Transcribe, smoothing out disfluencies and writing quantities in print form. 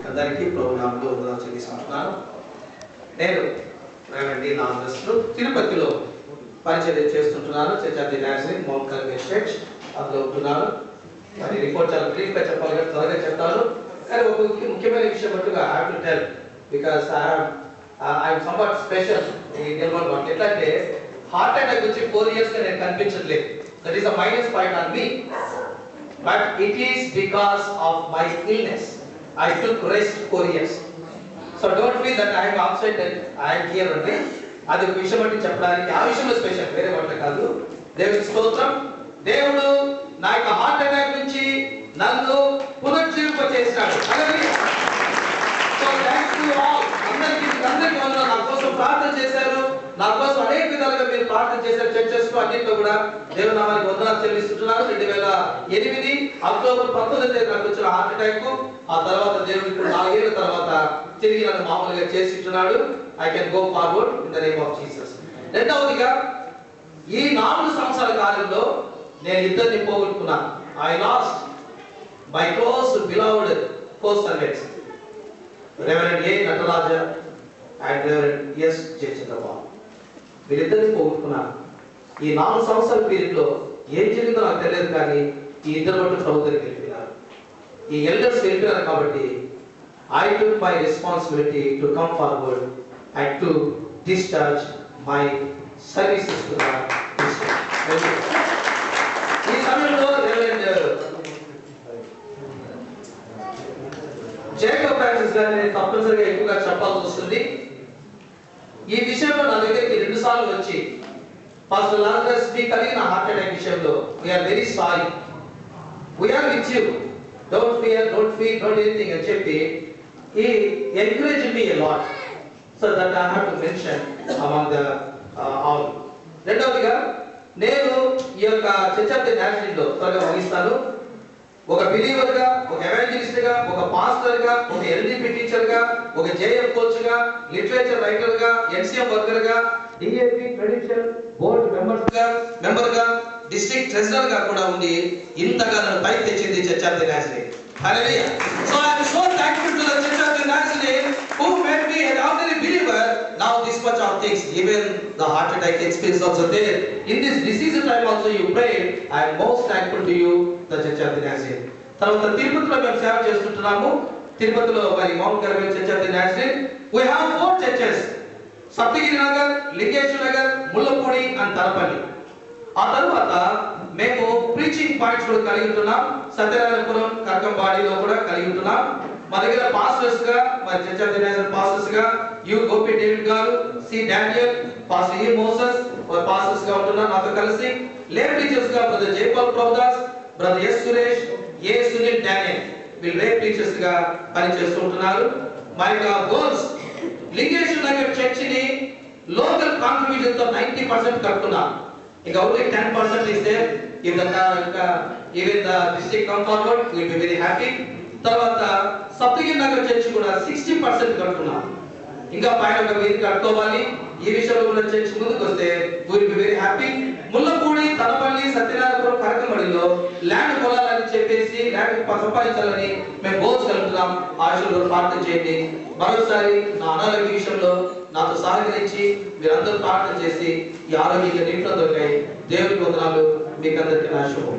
అందరికీ ప్రోగ్రాంలో వందనాలు చెల్లిస్తున్నాను. నేను రెవరెండ్ నాగరత్న తిరుపతిలో పరిచయం చేస్తుంటున్నాను. Church of the Nazarene Mount Carmel church అందులో ఉంటున్నాను. మరి రిపోర్ట్ చాలా బ్రీఫ్గా చెప్పాలి కదా, త్వరగా చెప్తాను. కానీ ఒక ముఖ్యమైన విషయం మట్టుగా I have to tell because I'm somewhat special ఈ నిలబడి వాటి ఎట్లా అంటే హార్ట్ అటాక్ వచ్చి 4 years గా నేను కనిపించట్లేదు. That is a minus point on me, but it is because of my illness. I took rest 4 years. So don't feel that I am outside and I am here only. అది ఒక విషయం అంటే చెప్పడానికి ఆ విషయంలో స్పెషల్, వేరే వాటి కాదు. దేవుని స్తోత్రం. దేవుడు నా యొక్క హార్ట్ అటాక్ నుంచి నన్ను పునర్జీవింప చేశాడు. So thanks to all. అందరికీ వందనాలు. నా కోసం ప్రార్థన చేశారు, నా కోసం అనేక విధాలుగా మీరు ప్రార్థన చేశారు. చర్చెస్ లో అన్నింటిలో కూడా దేవుని నామానికి వందనాలు చెల్లిస్తున్నాను. 2008 అక్టోబర్ 19 నాకు వచ్చిన హార్ట్ అటాక్. ఆ తర్వాత దేవుడు ఇప్పుడు 4 ఏళ్ల తర్వాత తిరిగి నన్ను మామూలుగా చేసిస్తున్నాడు. I can go forward in the name of Jesus. రెండవదిగా ఈ 4 సంవత్సరాల కాలంలో నేను ఇద్దరిని పోగొట్టుకున్నాను. I lost my close beloved co-servants, reverend A Nataraja and reverend S Jayachandrababu. వీరిద్దరిని పోగొట్టుకున్నాను. ఈ 4 సంవత్సరాల పీరియడ్ లో ఏం జరిగిందో నాకు తెలియదు, కానీ ఈ ఇద్దరు మటు ప్రభు దగ్గరికి వెళ్ళిపోయినారు. ఈ ఎల్డర్స్ వెళ్ళిపోయారు కాబట్టి I took my responsibility to come forward and to discharge my services to the district. ఈ సమయంలో రెవరెండ్ జేకబ్ ఫ్రాన్సిస్ గారిని తప్పనిసరిగా ఎక్కువగా చెప్పాల్సి వస్తుంది. ఈ విషయంలో నా దగ్గరికి 2 సార్లు వచ్చి పాస్టర్ లాజరస్ మీ కలిగిన హార్ట్ అటాక్ విషయంలో we are very sorry, we are with you, don't fear, don't feel, don't anything అని చెప్పి he encouraged me a lot, so that I have to mention among the all. రెండవదిగా నేను ఈ యొక్క church of the నాజరీన్ లో త్వరగా ముగిస్తాను. ఒక బిలీవర్ గా, ఒక ఎవాంజలిస్ట్ గా, ఒక పాస్టర్ గా, ఒక ఎల్డిపి టీచర్ గా, ఒక జేఎఫ్ కోచ్ గా, లిటరేచర్ రైటర్ గా, ఎన్సీఎం వర్కర్ గా, డిఏపి క్రెడిషియల్ బోర్డ్ మెంబర్ గా, డిస్ట్రిక్ట్ ట్రెజరర్ గా కూడా ఉండి ఇంతగా నన్ను పైకి తెచ్చింది church of the Nazarene. Hallelujah. So I am so thankful to the church of the Nazarene who made me an ordinary believer. Now this much of things, even the heart attack experience also there. In this disease time also you prayed. I am most thankful to you, the church of the Nazarene. తర్వాత తిరుపతిలో మేము సేవ చేస్తుంటున్నాము. తిరుపతిలో మరి Mount Carmel church of the Nazarene. We have 4 churches. Saptagiri Nagar, Lingeshwara Nagar, Mullapudi and Talapalli. ఆ తర్వాత మేము ప్రీచింగ్ పాయింట్స్ కూడా కలిగి ఉంటున్నాం. సత్యనారాయణపురం, కర్కంబాడిలో కూడా కలిగి ఉంటున్నాం. మా దగ్గర పాస్టర్స్ గా, మరి church of the Nazarene pastors గా U Gopi David garu, C Daniel, pastor E Moses pastors గా ఉంటున్నారు నాతో కలిసి. లే టీచర్స్ గా brother Jayapal Prabhudas, brother S Suresh, A Sunil Daniel, వీళ్ళు లే టీచర్స్ గా పనిచేస్తుంటున్నారు. మరి గోల్స్ లింగేశ్వర నగర్ చర్చ్ ని లోకల్ కాంట్రిబ్యూషన్ తో 90% కడుతున్నాం. ఇంకా only 10% is there. If even the district come forward, we will be very happy. తర్వాత సప్తగిరి నగర్ చర్చ్ కూడా 60% కడుతున్నాం. ఇంకా పైన ఒక వీధి కట్టుకోవాలి. ఈ విషయంలో కూడా చర్చ్ ముందుకు వస్తే we will be very happy. Mullapudi, Tanapalli, Satyanarayanapuram, కరకమడిలో ల్యాండ్ కొనాలని చెప్పేసి ల్యాండ్ సంపాదించాలని మేము గోల్స్ కలుగుతున్నాం. ఆ విషయంలో ప్రార్థన చేయండి. మరోసారి నా అనారోగ్య విషయంలో నాతో సహకరించి మీరందరూ ప్రార్థన చేసి ఈ ఆరోగ్యంగా నింపులో దొరికాయి. దేవునికి వందనాలు. మీకు అందరికీ నా శుభం.